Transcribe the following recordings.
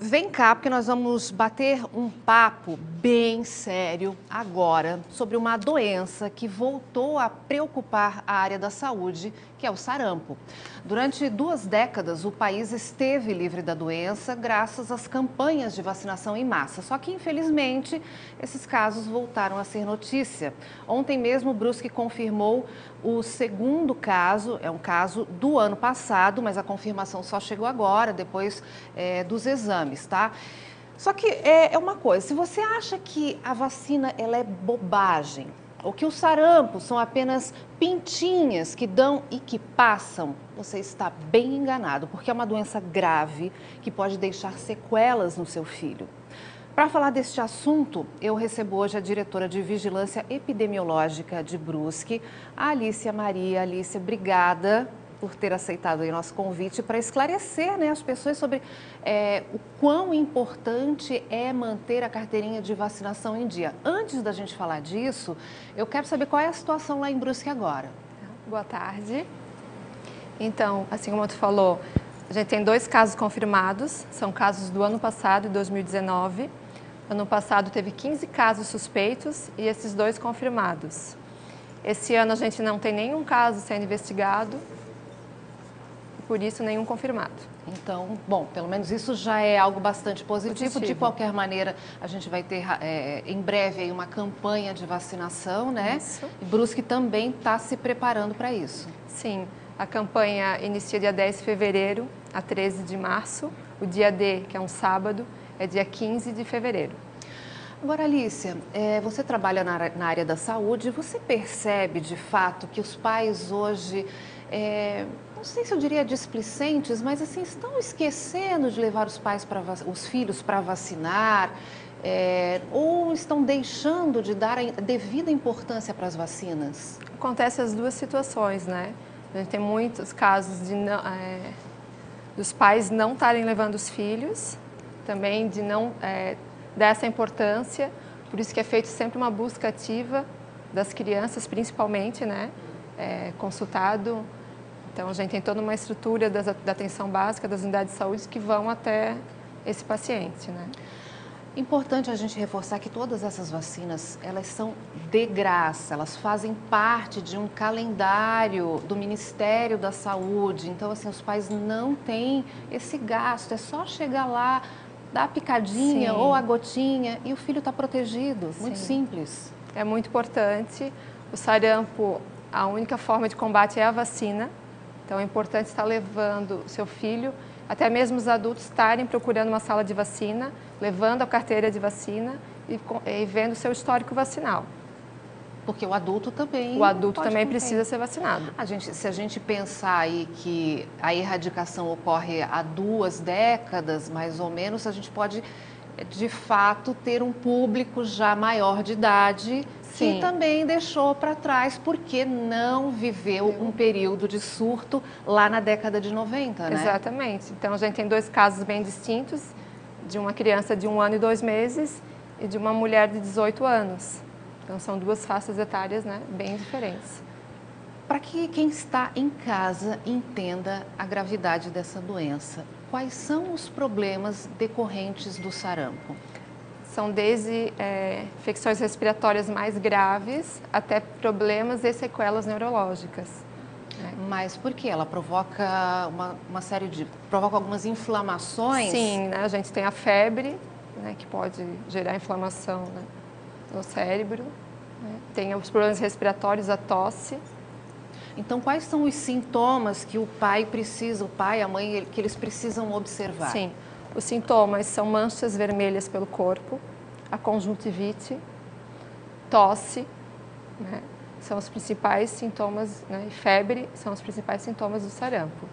Vem cá, porque nós vamos bater um papo bem sério agora sobre uma doença que voltou a preocupar a área da saúde, que é o sarampo. Durante 2 décadas, o país esteve livre da doença graças às campanhas de vacinação em massa. Só que, infelizmente, esses casos voltaram a ser notícia. Ontem mesmo, o Brusque confirmou o segundo caso, é um caso do ano passado, mas a confirmação só chegou agora, depois dos exames, tá? Só que é uma coisa, se você acha que a vacina ela é bobagem, ou que o sarampo são apenas pintinhas que dão e que passam, você está bem enganado, porque é uma doença grave que pode deixar sequelas no seu filho. Para falar deste assunto, eu recebo hoje a diretora de Vigilância Epidemiológica de Brusque, a Alícia Maria. Alícia, obrigada por ter aceitado o nosso convite para esclarecer, as pessoas sobre o quão importante é manter a carteirinha de vacinação em dia. Antes da gente falar disso, eu quero saber qual é a situação lá em Brusque agora. Boa tarde. Então, assim como tu falou, a gente tem 2 casos confirmados, são casos do ano passado, 2019. Ano passado teve 15 casos suspeitos e esses 2 confirmados. Esse ano a gente não tem nenhum caso sendo investigado, por isso nenhum confirmado. Então, bom, pelo menos isso já é algo bastante positivo. De qualquer maneira, a gente vai ter em breve aí uma campanha de vacinação, né? Isso. E Brusque também está se preparando para isso. Sim, a campanha inicia dia 10 de fevereiro a 13 de março. O dia D, que é um sábado, é dia 15 de fevereiro. Agora, Alícia, você trabalha na área da saúde, você percebe de fato que os pais hoje, não sei se eu diria displicentes, mas assim, estão esquecendo de levar os filhos para vacinar, ou estão deixando de dar a devida importância para as vacinas? Acontece as 2 situações, né? A gente tem muitos casos dos pais não estarem levando os filhos, também de não dar essa importância, por isso que é feito sempre uma busca ativa das crianças, principalmente, né? Consultado. Então, a gente tem toda uma estrutura da atenção básica das unidades de saúde que vão até esse paciente, né? Importante a gente reforçar que todas essas vacinas, elas são de graça, elas fazem parte de um calendário do Ministério da Saúde. Então, assim, os pais não têm esse gasto, é só chegar lá, dar a picadinha Sim. ou a gotinha e o filho está protegido. Muito Sim. simples. É muito importante. O sarampo, a única forma de combate é a vacina. Então, é importante estar levando o seu filho, até mesmo os adultos estarem procurando uma sala de vacina, levando a carteira de vacina e vendo o seu histórico vacinal. Porque o adulto também Precisa ser vacinado. Se a gente pensar aí que a erradicação ocorre há 2 décadas, mais ou menos, a gente pode, de fato, ter um público já maior de idade. Sim. Que também deixou para trás porque não viveu um período de surto lá na década de 90, né? Exatamente. Então, a gente tem 2 casos bem distintos, de uma criança de 1 ano e 2 meses e de uma mulher de 18 anos. Então, são 2 faixas etárias, né, bem diferentes. Para que quem está em casa entenda a gravidade dessa doença, quais são os problemas decorrentes do sarampo? São desde infecções respiratórias mais graves até problemas e sequelas neurológicas. Mas por quê? Ela provoca provoca algumas inflamações? Sim, né? A gente tem a febre, né, que pode gerar inflamação, né, no cérebro. Né? Tem os problemas respiratórios, a tosse. Então, quais são os sintomas que o pai, a mãe, que eles precisam observar? Sim, os sintomas são manchas vermelhas pelo corpo, a conjuntivite, tosse, né? São os principais sintomas, né? E febre são os principais sintomas do sarampo.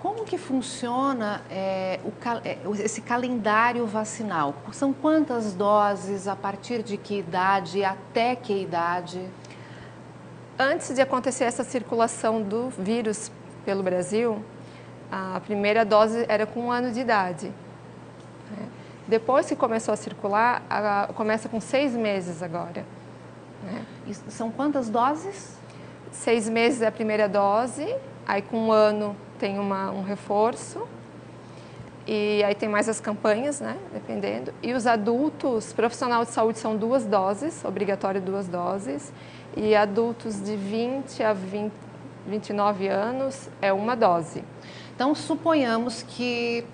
Como que funciona esse calendário vacinal? São quantas doses, a partir de que idade, até que idade? Antes de acontecer essa circulação do vírus pelo Brasil, a primeira dose era com 1 ano de idade. Depois que começou a circular, começa com 6 meses agora. E são quantas doses? 6 meses é a primeira dose, aí com 1 ano tem um reforço E aí tem mais as campanhas, né, dependendo. E os adultos, profissional de saúde são 2 doses, obrigatório 2 doses. E adultos de 20 a 29 anos é 1 dose. Então, suponhamos que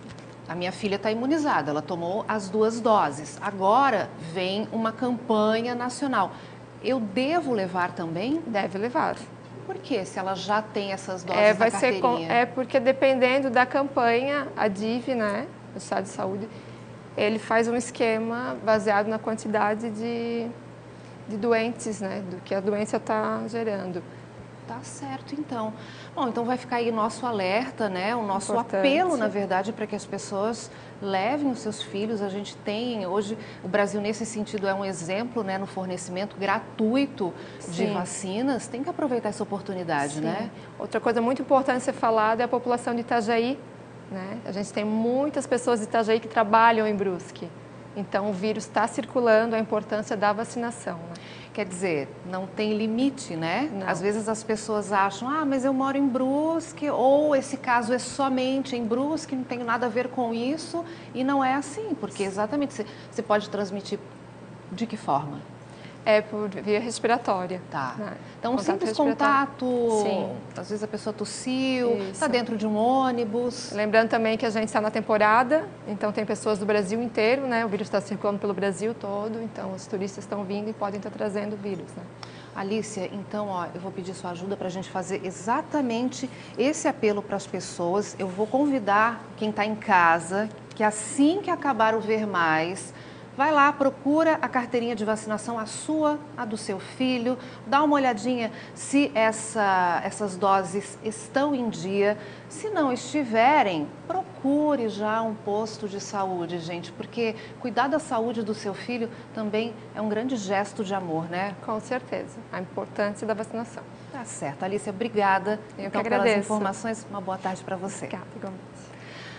a minha filha está imunizada, ela tomou as 2 doses. Agora vem uma campanha nacional. Eu devo levar também? Deve levar. Por quê? Se ela já tem essas doses vai na ser carteirinha? porque dependendo da campanha, a DIV, né, o Estado de Saúde, ele faz um esquema baseado na quantidade de doentes, né, do que a doença está gerando. Tá certo, então. Bom, então vai ficar aí nosso alerta, né? O nosso Importante. apelo, na verdade, para que as pessoas levem os seus filhos. A gente tem, hoje, o Brasil, nesse sentido, é um exemplo, né? No fornecimento gratuito de vacinas. Tem que aproveitar essa oportunidade, né? Outra coisa muito importante ser falada é a população de Itajaí, né? A gente tem muitas pessoas de Itajaí que trabalham em Brusque. Então, o vírus está circulando, a importância da vacinação, né? Quer dizer, não tem limite, né? Não. Às vezes as pessoas acham, mas eu moro em Brusque, ou esse caso é somente em Brusque, não tem nada a ver com isso, e não é assim, porque exatamente você pode transmitir de que forma? É por via respiratória. Tá. Né? Então, um simples contato, Sim. às vezes a pessoa tossiu, está dentro de um ônibus. Lembrando também que a gente está na temporada, então tem pessoas do Brasil inteiro, né? O vírus está circulando pelo Brasil todo, então os turistas estão vindo e podem estar trazendo o vírus, né? Alícia, então, eu vou pedir sua ajuda para a gente fazer exatamente esse apelo para as pessoas. Eu vou convidar quem está em casa, que assim que acabar o Ver Mais, vai lá, procura a carteirinha de vacinação, a sua, a do seu filho, dá uma olhadinha se essas doses estão em dia. Se não estiverem, procure já um posto de saúde, gente, porque cuidar da saúde do seu filho também é um grande gesto de amor, né? Com certeza, a importância da vacinação. Tá certo. Alícia, obrigada Eu então, que agradeço. pelas informações. Uma boa tarde para você. Obrigada, igualmente.